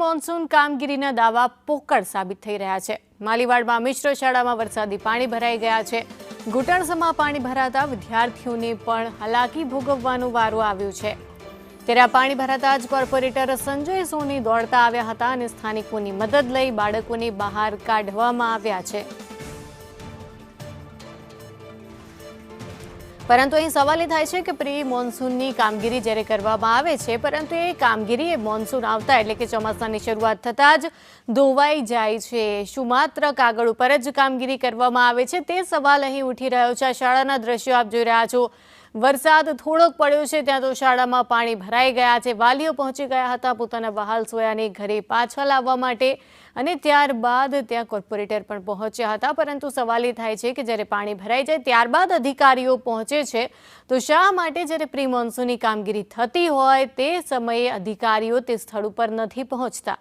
Monsoon કામગીરીના દાવા પોકળ સાબિત થઈ રહ્યા છે। માલીવાડમાં મિશ્ર શાળામાં વરસાદી પાણી ભરાઈ ગયા છે। ઘૂંટણસમા પાણી ભરાતા વિદ્યાર્થીઓને પણ હાલાકી ભોગવવાનો વારો આવ્યો છે। ત્યારે આ પાણી ભરાતા જ કોર્પોરેટર સંજય સોની દોડતા આવ્યા હતા અને સ્થાનિકોની મદદ લઈ બાળકોને બહાર કાઢવામાં આવ્યા છે। પરંતુ અહીં સવાલ એ થાય છે કે પ્રી મોન્સૂનની કામગીરી જ્યારે કરવામાં આવે છે, પરંતુ એ કામગીરી એ મોન્સૂન આવતા એટલે કે ચોમાસાની શરૂઆત થતાં જ ધોવાઈ જાય છે। શું માત્ર કાગળ ઉપર જ કામગીરી કરવામાં આવે છે, તે સવાલ અહીં ઉઠી રહ્યો છે। આ શાળાના દ્રશ્યો આપ જોઈ રહ્યા છો। વરસાદ થોડોક પડ્યો છે ત્યાં તો શાળામાં પાણી ભરાઈ ગયા છે। વાલીઓ પહોંચી ગયા હતા પોતાના વહાલ સોયાને ઘરે પાછા લાવવા માટે અને ત્યારબાદ ત્યાં કોર્પોરેટર પણ પહોંચ્યા હતા। પરંતુ સવાલ એ થાય છે કે જ્યારે પાણી ભરાઈ જાય ત્યારબાદ અધિકારીઓ પહોંચે છે, તો શા માટે જ્યારે પ્રી મોન્સૂનની કામગીરી થતી હોય તે સમયે અધિકારીઓ તે સ્થળ ઉપર નથી પહોંચતા?